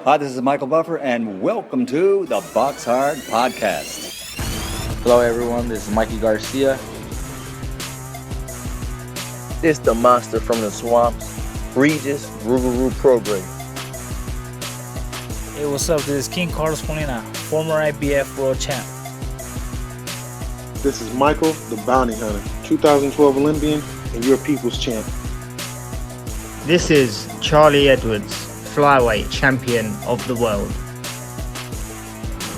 Hi, this is Michael Buffer, and welcome to the BoxHard Podcast. Hello, everyone. This is Mikey Garcia. It's the monster from the swamps, Regis Rougarou Prograis. Hey, what's up? This is King Carlos Molina, former IBF world champ. This is Michael, the Bounty Hunter, 2012 Olympian and your people's champ. This is Charlie Edwards, flyweight champion of the world.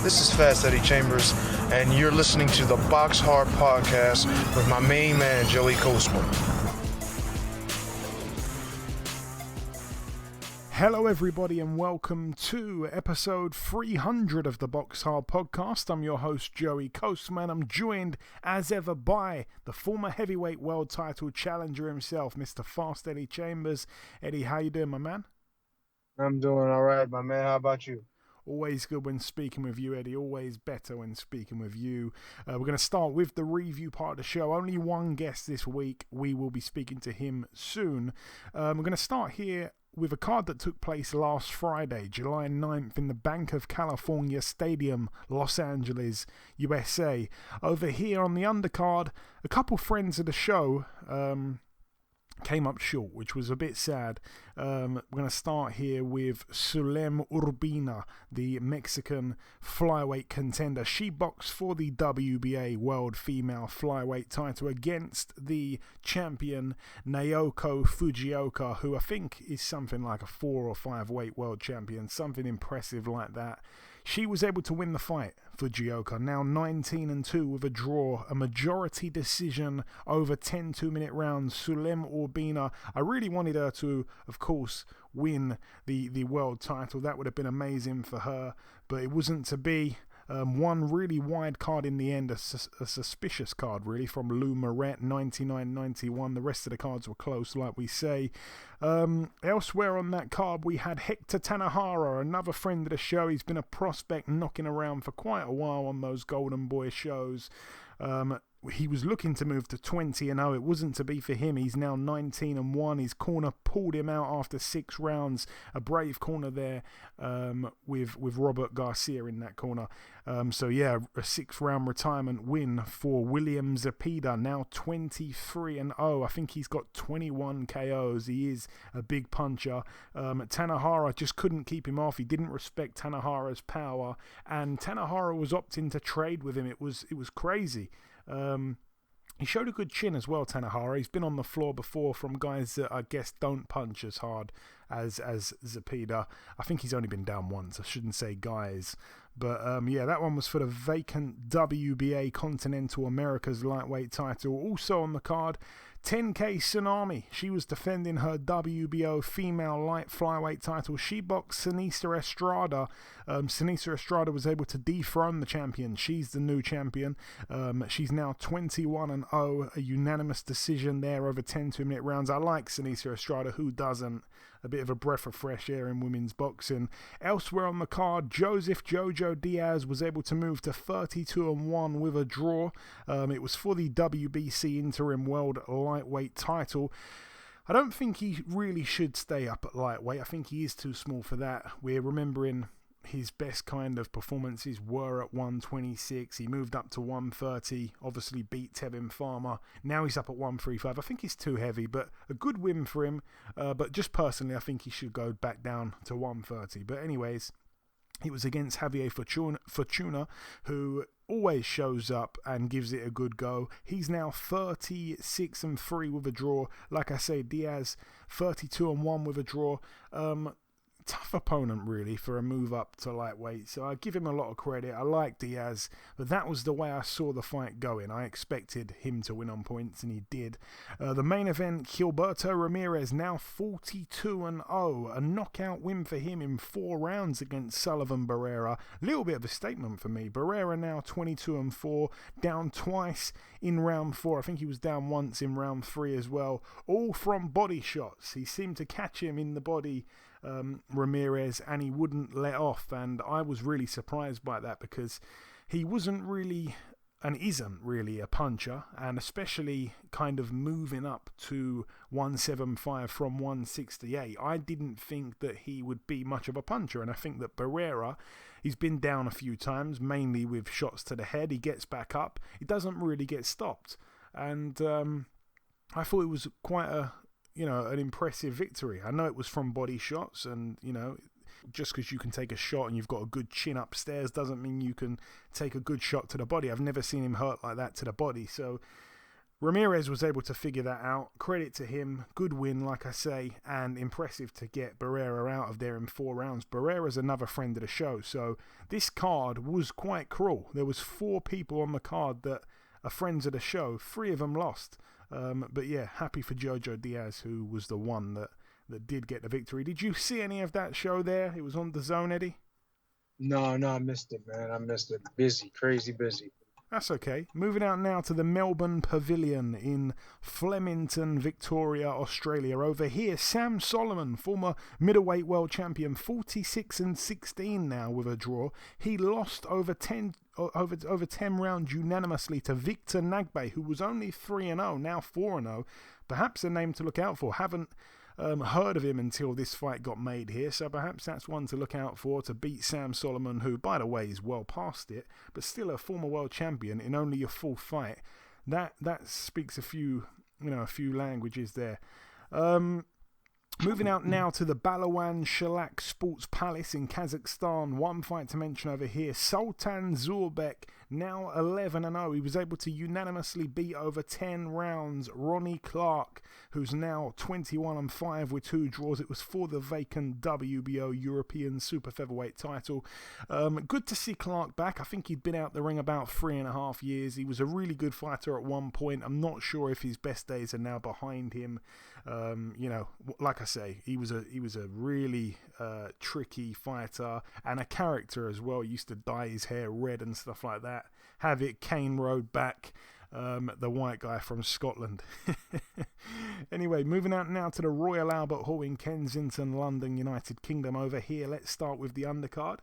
This is Fast Eddie Chambers, and you're listening to the BoxHard Podcast with my main man, Joey Coastman. Hello everybody and welcome to episode 300 of the BoxHard Podcast. I'm your host Joey Coastman. I'm joined as ever by the former heavyweight world title challenger himself, Mr. Fast Eddie Chambers. Eddie, how you doing, my man? I'm doing all right, my man. How about you? Always good when speaking with you, Eddie. Always better when speaking with you. We're going to start with the review part of the show. Only one guest this week. We will be speaking to him soon. We're going to start here with a card that took place last Friday, July 9th, in the Bank of California Stadium, Los Angeles, USA. Over here on the undercard, a couple friends of the show came up short, which was a bit sad. We're going to start here with Sulem Urbina, the Mexican flyweight contender. She boxed for the WBA World Female Flyweight title against the champion Naoko Fujioka, who I think is something like a 4 or 5 weight world champion, something impressive like that. She was able to win the fight, Fujioka, now 19-2 with a draw, a majority decision over 10 2-minute rounds. Sulem Urbina, I really wanted her to, of course, win the world title. That would have been amazing for her, but it wasn't to be. One really wide card in the end, a suspicious card really, from Lou Moret, 99-91. The rest of the cards were close, like we say. Elsewhere on that card, we had Hector Tanahara, another friend of the show. He's been a prospect knocking around for quite a while on those Golden Boy shows. He was looking to move to 20-0. It wasn't to be for him. He's now 19-1. His corner pulled him out after 6 rounds. A brave corner there with Robert Garcia in that corner. So yeah, a 6-round retirement win for William Zepeda, now 23-0. I think he's got 21 KOs. He is a big puncher. Tanahara just couldn't keep him off. He didn't respect Tanahara's power, and Tanahara was opting to trade with him. It was crazy. He showed a good chin as well, Tanahara. He's been on the floor before from guys that I guess don't punch as hard as Zepeda. I think he's only been down once. I shouldn't say guys. But yeah, that one was for the vacant WBA Continental Americas lightweight title. Also on the card, 10K Tsunami. She was defending her WBO female light flyweight title. She boxed Sinisa Estrada. Sinisa Estrada was able to dethrone the champion. She's the new champion. She's now 21-0. A unanimous decision there over 10 2-minute rounds. I like Sinisa Estrada. Who doesn't? A bit of a breath of fresh air in women's boxing. Elsewhere on the card, Joseph Jojo Diaz was able to move to 32-1 with a draw. It was for the WBC Interim World Lightweight title. I don't think he really should stay up at lightweight. I think he is too small for that. We're remembering his best kind of performances were at 126. He moved up to 130, obviously beat Tevin Farmer. Now he's up at 135. I think he's too heavy, but a good win for him. But just personally, I think he should go back down to 130. But anyways, it was against Javier Fortuna, who always shows up and gives it a good go. He's now 36-3 with a draw. Like I say, Diaz 32-1 with a draw. Tough opponent really for a move up to lightweight, so I give him a lot of credit. I like Diaz, but that was the way I saw the fight going. I expected him to win on points, and he did. The main event, Gilberto Ramirez, now 42-0, a knockout win for him in 4 rounds against Sullivan Barrera. Little bit of a statement for me. Barrera now 22-4, down twice in round 4. I think he was down once in round 3 as well, all from body shots. He seemed to catch him in the body, Ramirez, and he wouldn't let off, and I was really surprised by that because he wasn't really and isn't really a puncher, and especially kind of moving up to 175 from 168, I didn't think that he would be much of a puncher. And I think that Barrera, he's been down a few times, mainly with shots to the head. He gets back up. He doesn't really get stopped. And I thought it was quite an impressive victory. I know it was from body shots, and, just because you can take a shot and you've got a good chin upstairs doesn't mean you can take a good shot to the body. I've never seen him hurt like that to the body. So Ramirez was able to figure that out. Credit to him. Good win, like I say, and impressive to get Barrera out of there in 4 rounds. Barrera's another friend of the show, so this card was quite cruel. There was 4 people on the card that are friends of the show. 3 of them lost. But yeah, happy for Jojo Diaz, who was the one that did get the victory. Did you see any of that show there? It was on DAZN, Eddie? No, I missed it, man. I missed it. Busy, crazy busy. That's okay. Moving out now to the Melbourne Pavilion in Flemington, Victoria, Australia. Over here, Sam Solomon, former middleweight world champion, 46-16 now with a draw. He lost over 10 rounds unanimously to Victor Nagbe, who was only 3-0, now 4-0. Perhaps a name to look out for. Haven't heard of him until this fight got made here, so perhaps that's one to look out for, to beat Sam Solomon, who, by the way, is well past it, but still a former world champion in only a full fight. That speaks a few languages there. Moving out now to the Balawan Shalak Sports Palace in Kazakhstan. One fight to mention over here. Sultan Zorbek, now 11-0. He was able to unanimously beat over 10 rounds Ronnie Clark, who's now 21-5 with 2 draws. It was for the vacant WBO European Super-Featherweight title. Good to see Clark back. I think he'd been out the ring about 3.5 years. He was a really good fighter at one point. I'm not sure if his best days are now behind him. Like I say, he was a really tricky fighter and a character as well. He used to dye his hair red and stuff like that. Have it Kane Road back, the white guy from Scotland. Anyway, moving out now to the Royal Albert Hall in Kensington, London, United Kingdom. Over here, let's start with the undercard.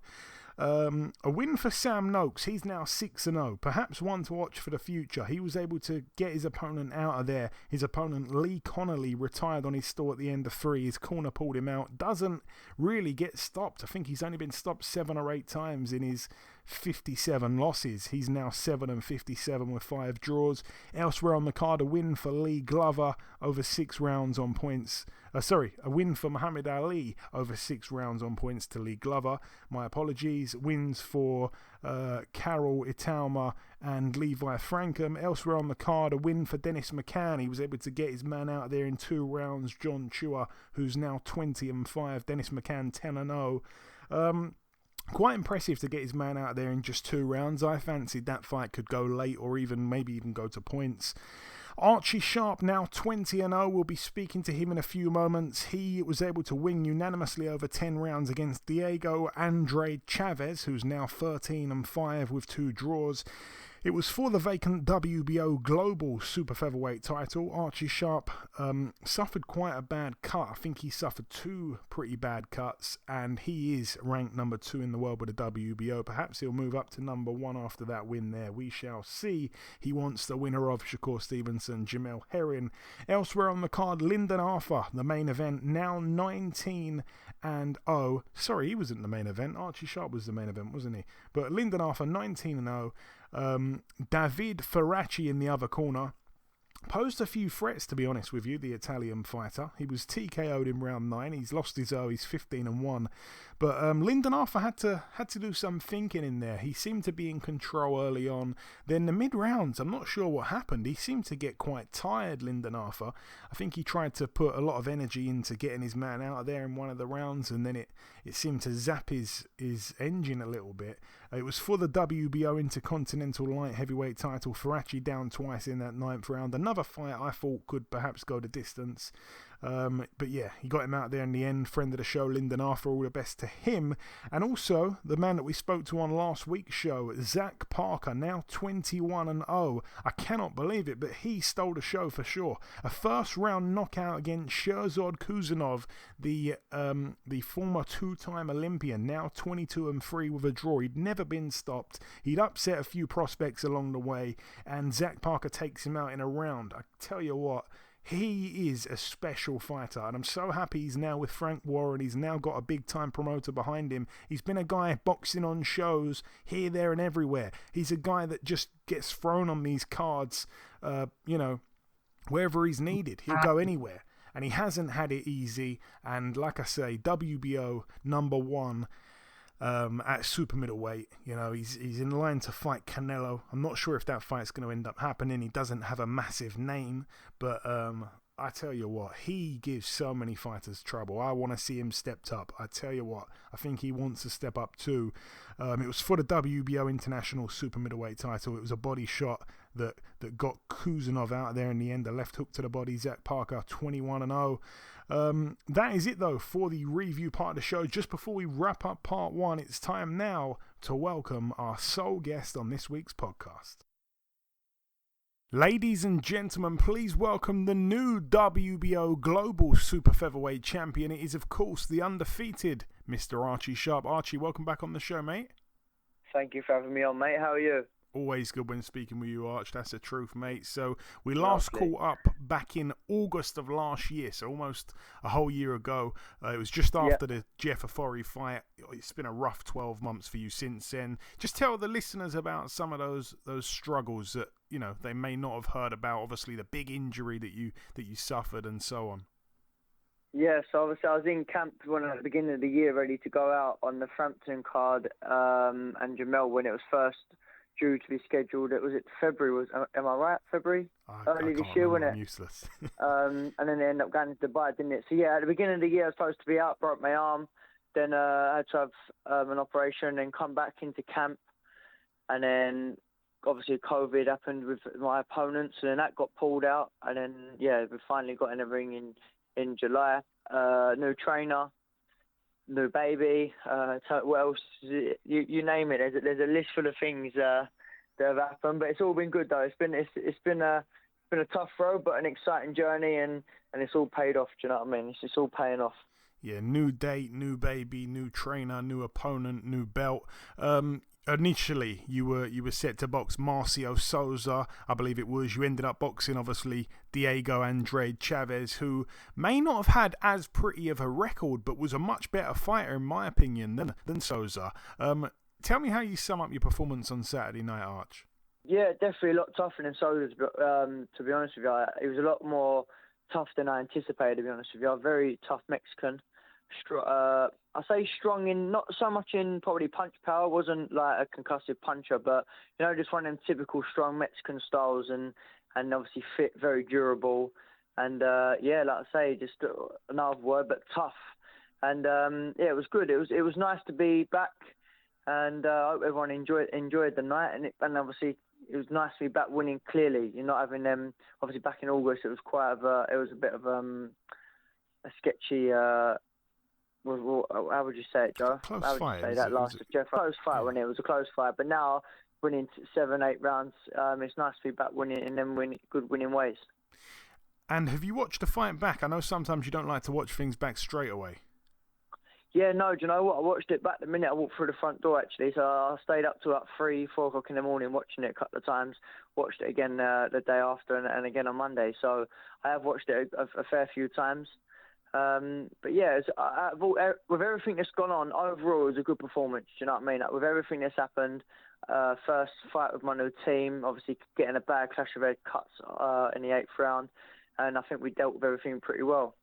A win for Sam Noakes. He's now 6-0. Perhaps one to watch for the future. He was able to get his opponent out of there. His opponent, Lee Connolly, retired on his stall at the end of 3. His corner pulled him out. Doesn't really get stopped. I think he's only been stopped 7 or 8 times in his 57 losses. He's now 7-57 with 5 draws. Elsewhere on the card, a win for Lee Glover over 6 rounds on points. A win for Muhammad Ali over 6 rounds on points to Lee Glover. My apologies. Wins for Carol Itauma and Levi Frankham. Elsewhere on the card, a win for Dennis McCann. He was able to get his man out there in 2 rounds. John Chua, who's now 20-5. Dennis McCann 10-0. Quite impressive to get his man out there in just 2 rounds. I fancied that fight could go late or maybe even go to points. Archie Sharp, now 20-0. We'll be speaking to him in a few moments. He was able to win unanimously over 10 rounds against Diego Andrade Chavez, who's now 13-5 with 2 draws. It was for the vacant WBO Global Super-Featherweight title. Archie Sharp suffered quite a bad cut. I think he suffered 2 pretty bad cuts, and he is ranked number 2 in the world with the WBO. Perhaps he'll move up to number 1 after that win there. We shall see. He wants the winner of Shakur Stevenson, Jamel Herring. Elsewhere on the card, Lyndon Arthur, the main event, now 19-0. Sorry, he wasn't the main event. Archie Sharp was the main event, wasn't he? But Lyndon Arthur, 19-0. David Ferracci in the other corner posed a few threats, to be honest with you, the Italian fighter. He was TKO'd in round 9. He's lost his he's 15-1. But Lyndon Arthur had to do some thinking in there. He seemed to be in control early on. Then the mid-rounds, I'm not sure what happened. He seemed to get quite tired, Lyndon Arthur. I think he tried to put a lot of energy into getting his man out of there in one of the rounds, and then it seemed to zap his engine a little bit. It was for the WBO Intercontinental Light Heavyweight title. Ferracci down twice in that 9th round. Another fight I thought could perhaps go the distance. But yeah, he got him out there in the end. Friend of the show, Lyndon Arthur, all the best to him. And also the man that we spoke to on last week's show, Zach Parker, now 21-0. I cannot believe it, but he stole the show for sure. A first-round knockout against Sherzod Kuzanov, the former two-time Olympian, now 22-3 with a draw. He'd never been stopped. He'd upset a few prospects along the way, and Zach Parker takes him out in a round. I tell you what, he is a special fighter, and I'm so happy he's now with Frank Warren. He's now got a big-time promoter behind him. He's been a guy boxing on shows here, there, and everywhere. He's a guy that just gets thrown on these cards, wherever he's needed. He'll go anywhere, and he hasn't had it easy. And like I say, WBO #1 at super middleweight. He's in line to fight Canelo. I'm not sure if that fight's going to end up happening. He doesn't have a massive name, but I tell you what, he gives so many fighters trouble. I want to see him stepped up. I tell you what, I think he wants to step up too. It was for the WBO International Super Middleweight title. It was a body shot that got Kuzanov out there in the end. A left hook to the body. Zach Parker, 21-0. That is it though for the review part of the show. Just before we wrap up part 1, it's time now to welcome our sole guest on this week's podcast. Ladies and gentlemen, please welcome the new WBO Global Super Featherweight Champion. It is, of course, the undefeated Mr. Archie Sharp. Archie, welcome back on the show, mate. Thank you for having me on, mate. How are you? Always good when speaking with you, Arch. That's the truth, mate. So we last caught up back in August of last year, so almost a whole year ago. It was just after the Jeff Afori fight. It's been a rough 12 months for you since then. Just tell the listeners about some of those struggles that they may not have heard about. Obviously, the big injury that you suffered and so on. Yeah, so obviously I was in camp at the beginning of the year, ready to go out on the Frampton card, and Jamel when it was first due to be scheduled. Was it February? Am I right? February? Early this year, wasn't it? I'm useless. And then they ended up going to Dubai, didn't it? So yeah, at the beginning of the year I was supposed to be out, broke my arm, then I had to have an operation, then come back into camp, and then obviously COVID happened with my opponents, and then that got pulled out, and then we finally got in the ring in July. New trainer, new baby, what else? You name it. There's a list full of things that have happened, but it's all been good though. It's been a tough road, but an exciting journey, and it's all paid off. Do you know what I mean? It's all paying off. Yeah, new date, new baby, new trainer, new opponent, new belt. Initially, you were set to box Marcio Souza, I believe it was. You ended up boxing, obviously, Diego Andrade Chavez, who may not have had as pretty of a record, but was a much better fighter, in my opinion, than Souza. Tell me how you sum up your performance on Saturday night, Arch. Yeah, definitely a lot tougher than Souza's, but to be honest with you, it was a lot more tough than I anticipated, to be honest with you. A very tough Mexican. I say strong in, not so much in probably punch power, wasn't like a concussive puncher, but just one of them typical strong Mexican styles, and obviously fit, very durable, and like I say, just another word, but tough, and it was good. It was nice to be back, and I hope everyone enjoyed the night, and obviously it was nice to be back winning clearly. You're not having them. Obviously back in August, it was a bit of a sketchy. How would you say it, Joe? Close how would fight. You say that last Jeff? Close fight when it was a close fight, but now winning 7-8 rounds, it's nice to be back winning and then win good winning ways. And have you watched the fight back? I know sometimes you don't like to watch things back straight away. Yeah, no, do you know what? I watched it back the minute I walked through the front door, actually. So I stayed up to about 3-4 o'clock in the morning watching it a couple of times. Watched it again the day after and again on Monday. So I have watched it a fair few times. But yeah, with everything that's gone on, overall it was a good performance. Do you know what I mean? Like, with everything that's happened, first fight with my new team, obviously getting a bad clash of head cuts in the 8th round, and I think we dealt with everything pretty well.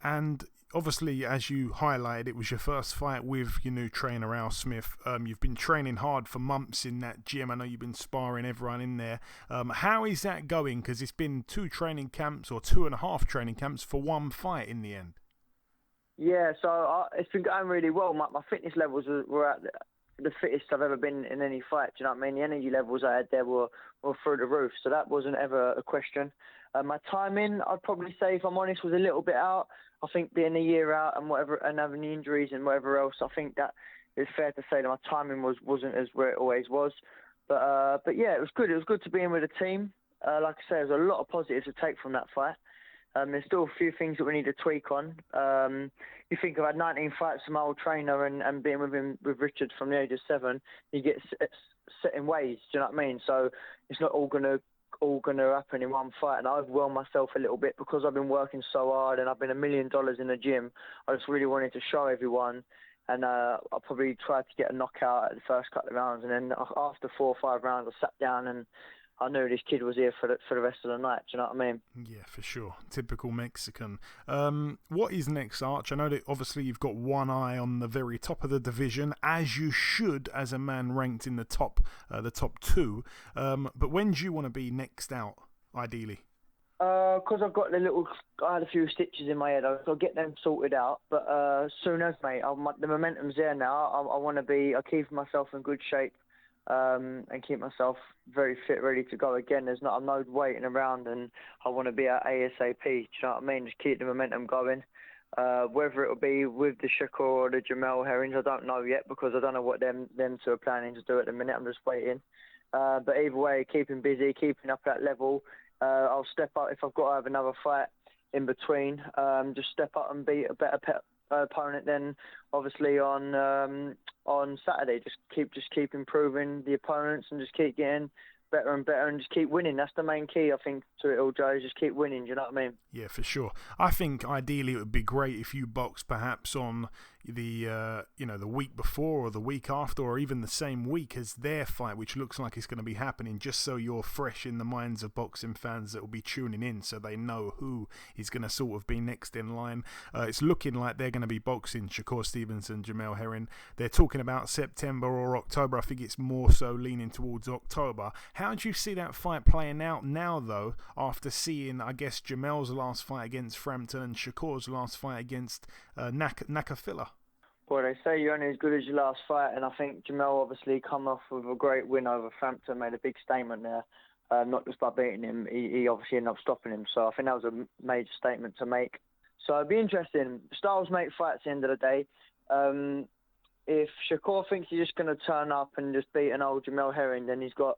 And obviously, as you highlighted, it was your first fight with your new trainer, Al Smith. You've been training hard for months in that gym. I know you've been sparring everyone in there. How is that going? Because it's been 2 training camps or 2.5 training camps for one fight in the end. Yeah, so it's been going really well. My fitness levels were the fittest I've ever been in any fight. Do you know what I mean? The energy levels I had there were through the roof, so that wasn't ever a question. My timing, I'd probably say, if I'm honest, was a little bit out. I think being a year out and having the injuries and whatever else, I think that it's fair to say that my timing wasn't as where it always was. But yeah, it was good. It was good to be in with a team. Like I say, there's a lot of positives to take from that fight. There's still a few things that we need to tweak on. You think I've had 19 fights with my old trainer and being with Richard from the age of 7, you get set in ways, do you know what I mean? So it's not all gonna happen in one fight, and I've overwhelmed myself a little bit because I've been working so hard and I've been $1 million in the gym. I just really wanted to show everyone, and I probably tried to get a knockout at the first couple of rounds, and then after 4 or 5 rounds I sat down and I knew this kid was here for the rest of the night. Do you know what I mean? Yeah, for sure. Typical Mexican. What is next, Arch? I know that obviously you've got one eye on the very top of the division, as you should, as a man ranked in the top 2. But when do you want to be next out, ideally? Because I've got I had a few stitches in my head. I'll get them sorted out. But soon as, mate, the momentum's there now. I want to be. I keep myself in good shape. And keep myself very fit, ready to go again. I'm not waiting around, and I want to be at ASAP. Do you know what I mean? Just keep the momentum going. Whether it'll be with the Shakur or the Jamel Herrings, I don't know yet, because I don't know what them two are planning to do at the minute. I'm just waiting. But either way, keeping busy, keeping up at that level. I'll step up if I've got to have another fight in between. Just step up and beat a better opponent than obviously on Saturday. Just keep improving the opponents and just keep getting better and better and just keep winning. That's the main key, I think, to it all, Joe. Just keep winning. Do you know what I mean? Yeah, for sure. I think ideally it would be great if you box perhaps on the the week before or the week after, or even the same week as their fight, which looks like it's going to be happening, just so you're fresh in the minds of boxing fans that will be tuning in, so they know who is going to sort of be next in line. It's looking like they're going to be boxing Shakur Stevenson, Jamel Herring. They're talking about September or October. I think it's more so leaning towards October. How do you see that fight playing out now, though, after seeing, I guess, Jamel's last fight against Frampton and Shakur's last fight against Nakafila? Well, they say you're only as good as your last fight, and I think Jamel obviously come off with a great win over Frampton, made a big statement there, not just by beating him, he obviously ended up stopping him, so I think that was a major statement to make. So it'd be interesting. Styles make fights at the end of the day. If Shakur thinks he's just going to turn up and just beat an old Jamel Herring, then he's got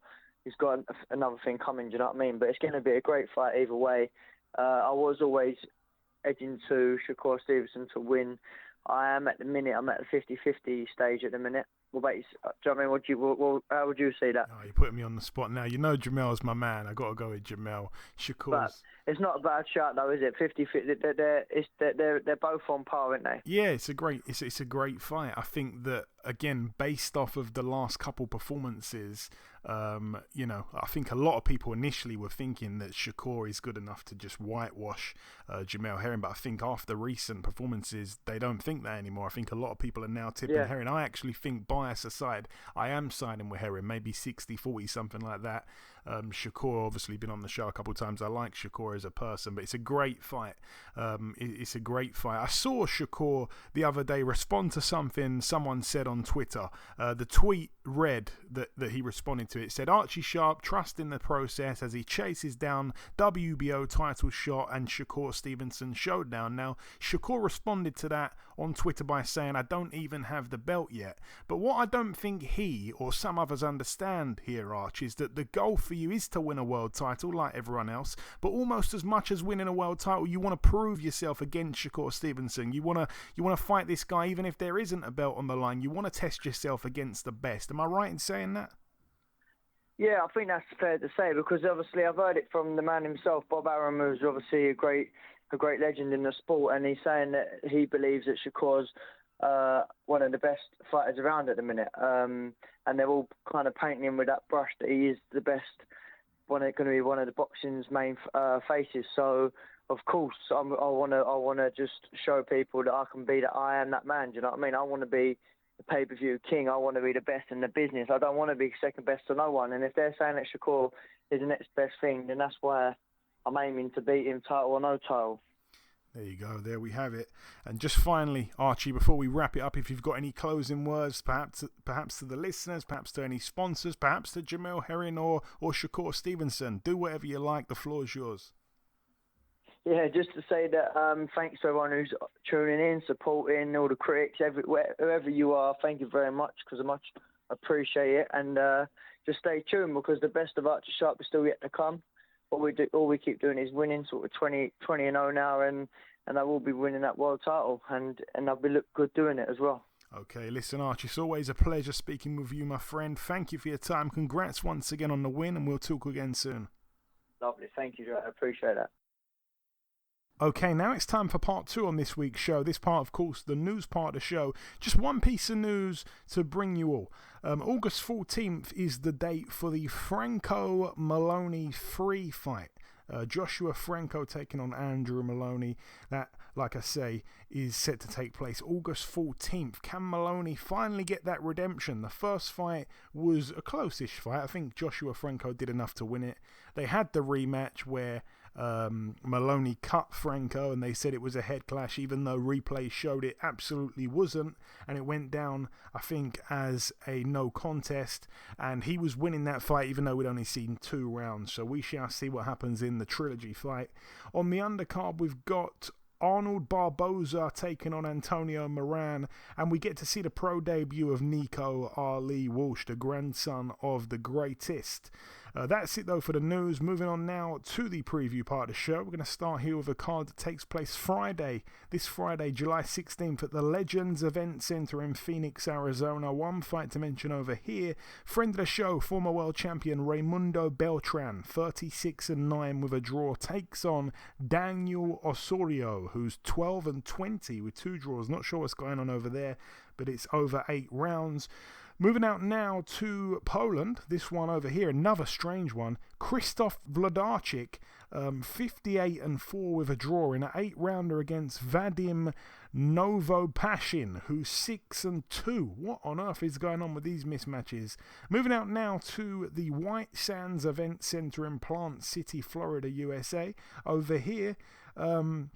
another thing coming, do you know what I mean? But it's going to be a great fight either way. I was always edging to Shakur Stevenson to win. I am at the minute. I'm at the 50-50 stage at the minute. What about you? Do you know what I mean? How would you see that? Oh, you're putting me on the spot now. You know Jamel's my man. I got to go with Jamel. Shakur's... But it's not a bad shot though, is it? 50-50. They're both on par, aren't they? Yeah, it's a great fight. I think that, again, based off of the last couple performances, I think a lot of people initially were thinking that Shakur is good enough to just whitewash Jamel Herring, but I think after recent performances, they don't think that anymore. I think a lot of people are now tipping Herring. I actually think, bias aside, I am siding with Herring, maybe 60-40, something like that. Shakur obviously been on the show a couple of times. I like Shakur as a person, but it's a great fight. It's a great fight. I saw Shakur the other day respond to something someone said on Twitter. The tweet read that he responded to. It said, Archie Sharp, trust in the process as he chases down WBO title shot and Shakur Stevenson showdown. Now, Shakur responded to that on Twitter by saying, I don't even have the belt yet. But what I don't think he or some others understand here, Arch, is that the goal for you is to win a world title like everyone else, but almost as much as winning a world title, you want to prove yourself against Shakur Stevenson. You want to fight this guy even if there isn't a belt on the line. You want to test yourself against the best. Am I right in saying that? Yeah, I think that's fair to say, because obviously I've heard it from the man himself, Bob Arum, who's obviously a great legend in the sport, and he's saying that he believes that Shakur's one of the best fighters around at the minute, and they're all kind of painting him with that brush that he is the best, going to be one of the boxing's main faces. So of course I want to just show people that I can be that. I am that man. Do you know what I mean? I want to be the pay-per-view king. I want to be the best in the business. I don't want to be second best to no one. And if they're saying that Shakur is the next best thing, then that's why I'm aiming to beat him, title or no title. There you go. There we have it. And just finally, Archie, before we wrap it up, if you've got any closing words, perhaps to the listeners, perhaps to any sponsors, perhaps to Jamel Herring or Shakur Stevenson, do whatever you like. The floor is yours. Yeah, just to say that thanks to everyone who's tuning in, supporting, all the critics, whoever you are, thank you very much, because I much appreciate it. And just stay tuned, because the best of Archie Sharp is still yet to come. All we keep doing is winning, sort of 20-0 now, and I will be winning that world title, and I'll be look good doing it as well. Okay, listen, Archie, it's always a pleasure speaking with you, my friend. Thank you for your time. Congrats once again on the win, and we'll talk again soon. Lovely, thank you, Joe. I appreciate that. Okay, now it's time for part 2 on this week's show. This part, of course, the news part of the show. Just one piece of news to bring you all. August 14th is the date for the Franco Maloney 3 fight. Joshua Franco taking on Andrew Maloney. That, like I say, is set to take place August 14th. Can Maloney finally get that redemption? The first fight was a close-ish fight. I think Joshua Franco did enough to win it. They had the rematch where Maloney cut Franco, and they said it was a head clash, even though replay showed it absolutely wasn't, and it went down, I think, as a no contest, and he was winning that fight even though we'd only seen 2 rounds. So we shall see what happens in the trilogy fight. On the undercard, we've got Arnold Barboza taking on Antonio Moran, and we get to see the pro debut of Nico Ali Walsh, the grandson of the greatest. That's it though for the news. Moving on now to the preview part of the show. We're going to start here with a card that takes place this Friday, July 16th at the Legends Event Center in Phoenix, Arizona. One fight to mention over here. Friend of the show, former world champion Raimundo Beltran, 36-9 with a draw, takes on Daniel Osorio, who's 12-20 with 2 draws. Not sure what's going on over there, but it's over 8 rounds. Moving out now to Poland, this one over here, another strange one. Krzysztof Wlodarczyk, 58-4 with a draw in an 8-rounder against Vadim Novopashin, who's 6-2. What on earth is going on with these mismatches? Moving out now to the White Sands Event Center in Plant City, Florida, USA. Over here, Fan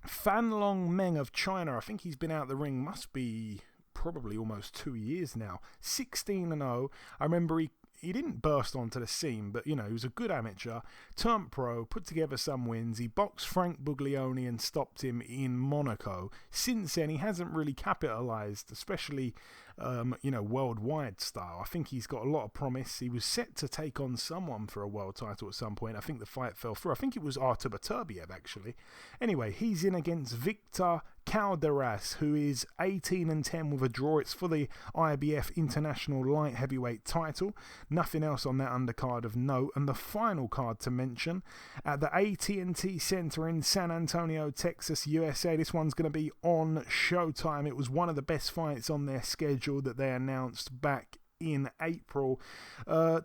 Long Meng of China, I think he's been out the ring, must be probably almost 2 years now. 16-0. I remember he didn't burst onto the scene, but he was a good amateur, turned pro, put together some wins. He boxed Frank Buglioni and stopped him in Monaco. Since then, he hasn't really capitalized, especially worldwide style. I think he's got a lot of promise. He was set to take on someone for a world title at some point. I think the fight fell through. I think it was Artur Beterbiev, actually. Anyway, he's in against Victor Calderas, who is 18-10 with a draw. It's for the IBF International Light Heavyweight title. Nothing else on that undercard of note. And the final card to mention, at the AT&T Center in San Antonio, Texas, USA. This one's going to be on Showtime. It was one of the best fights on their schedule that they announced back in April.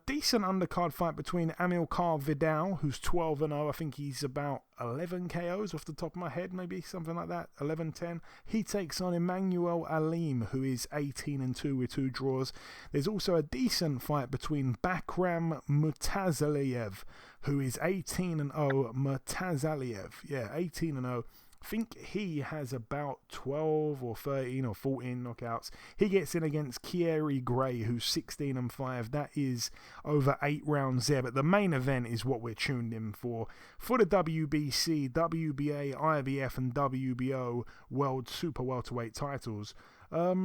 Decent undercard fight between Amilcar Vidal, who's 12-0. I think he's about 11 KOs off the top of my head, maybe something like that, 11-10. He takes on Emmanuel Alim, who is 18-2 with 2 draws. There's also a decent fight between Bakram Mutazaliev, who is 18-0. Mutazaliev, 18-0. I think he has about 12 or 13 or 14 knockouts. He gets in against Kieri Gray, who's 16-5. That is over 8 rounds there. But the main event is what we're tuned in for the WBC, WBA, IBF, and WBO World Super Welterweight titles. I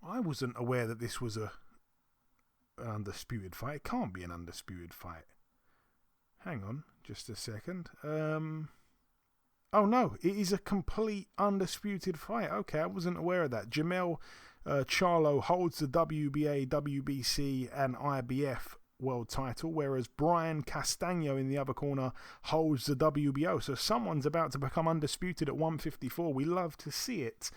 wasn't aware that this was an undisputed fight. It can't be an undisputed fight. Hang on, just a second. Oh no, it is a complete undisputed fight. Okay, I wasn't aware of that. Jamel Charlo holds the WBA, WBC and IBF world title, whereas Brian Castagno in the other corner holds the WBO. So someone's about to become undisputed at 154. We love to see it.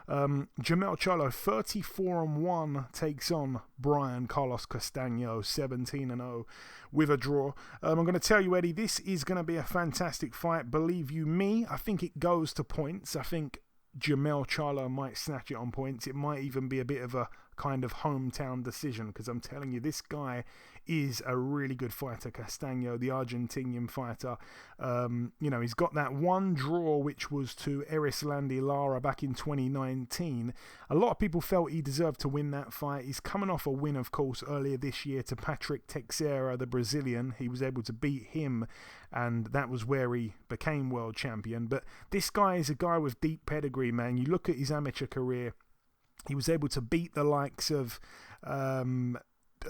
Jamel Charlo, 34-1, takes on Brian Carlos Castagno, 17-0 with a draw. I'm going to tell you, Eddie, this is going to be a fantastic fight. Believe you me, I think it goes to points. I think Jamel Charlo might snatch it on points. It might even be a bit of a kind of hometown decision, because I'm telling you, this guy is a really good fighter, Castaño, the Argentinian fighter. He's got that one draw, which was to Erislandy Lara back in 2019. A lot of people felt he deserved to win that fight. He's coming off a win, of course, earlier this year to Patrick Teixeira, the Brazilian. He was able to beat him, and that was where he became world champion. But this guy is a guy with deep pedigree, man. You look at his amateur career, he was able to beat the likes of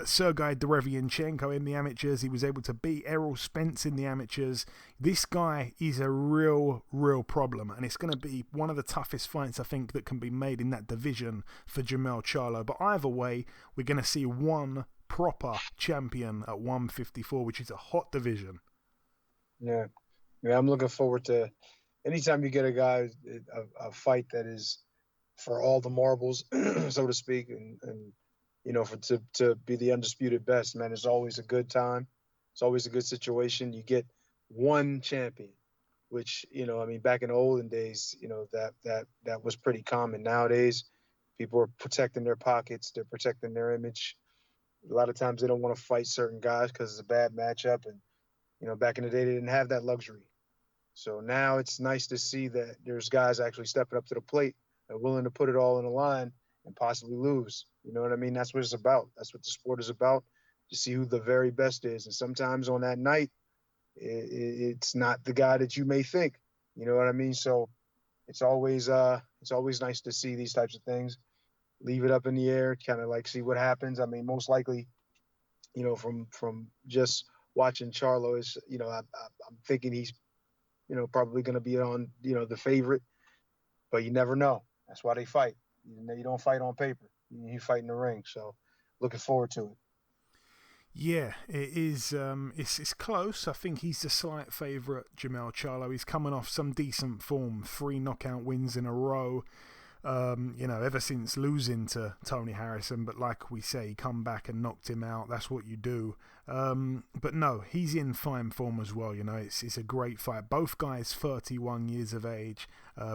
Sergei Derevianchenko in the amateurs. He was able to beat Errol Spence in the amateurs. This guy is a real problem, and it's going to be one of the toughest fights, I think, that can be made in that division for Jamel Charlo. But either way, we're going to see one proper champion at 154, which is a hot division. Yeah, I'm looking forward to anytime you get a guy, a fight that is for all the marbles, so to speak, and to be the undisputed best, man, it's always a good time. It's always a good situation. You get one champion, which, back in the olden days, that was pretty common. Nowadays, people are protecting their pockets. They're protecting their image. A lot of times they don't want to fight certain guys because it's a bad matchup. And, back in the day, they didn't have that luxury. So now it's nice to see that there's guys actually stepping up to the plate and willing to put it all on the line and possibly lose. You know what I mean? That's what it's about. That's what the sport is about, to see who the very best is. And sometimes on that night, it's not the guy that you may think. You know what I mean? So it's always nice to see these types of things. Leave it up in the air, kind of like see what happens. I mean, most likely, from just watching Charlo, is I'm thinking he's probably going to be on the favorite, but you never know. That's why they fight. You don't fight on paper. You fight in the ring. So looking forward to it. Yeah, it is. It's close. I think he's the slight favourite, Jamel Charlo. He's coming off some decent form, 3 knockout wins in a row. Ever since losing to Tony Harrison, but like we say, he come back and knocked him out. That's what you do. But no, he's in fine form as well. It's a great fight. Both guys 31 years of age.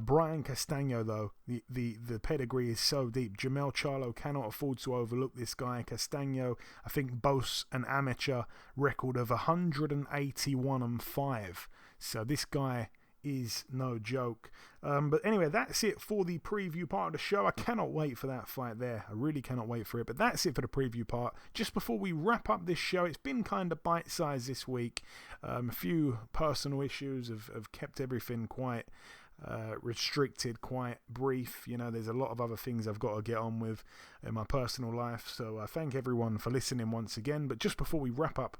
Brian Castaño, though, the pedigree is so deep. Jamel Charlo cannot afford to overlook this guy. Castaño, I think, boasts an amateur record of 181-5. So this guy is no joke. But anyway, that's it for the preview part of the show. I cannot wait for that fight there. I really cannot wait for it. But that's it for the preview part. Just before we wrap up this show, it's been kind of bite-sized this week. A few personal issues have kept everything quite restricted, quite brief. There's a lot of other things I've got to get on with in my personal life. So I thank everyone for listening once again. But just before we wrap up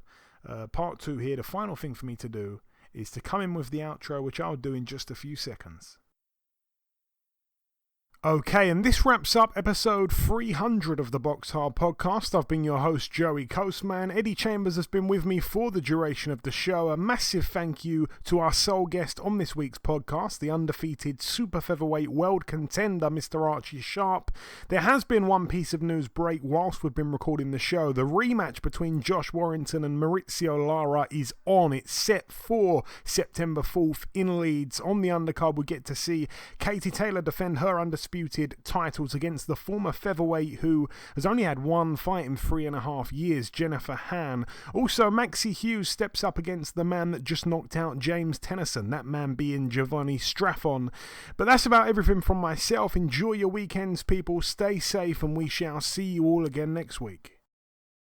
part 2 here, the final thing for me to do is to come in with the outro, which I'll do in just a few seconds. Okay, and this wraps up episode 300 of the BoxHard Podcast. I've been your host, Joey Coastman. Eddie Chambers has been with me for the duration of the show. A massive thank you to our sole guest on this week's podcast, the undefeated Super-Featherweight world contender, Mr. Archie Sharp. There has been one piece of news break whilst we've been recording the show. The rematch between Josh Warrington and Maurizio Lara is on. It's set for September 4th in Leeds. On the undercard, we get to see Katie Taylor defend her undisputed titles against the former featherweight who has only had one fight in 3.5 years, Jennifer Han. Also, Maxie Hughes steps up against the man that just knocked out James Tennyson, that man being Giovanni Straffon. But that's about everything from myself. Enjoy your weekends, people. Stay safe, and we shall see you all again next week.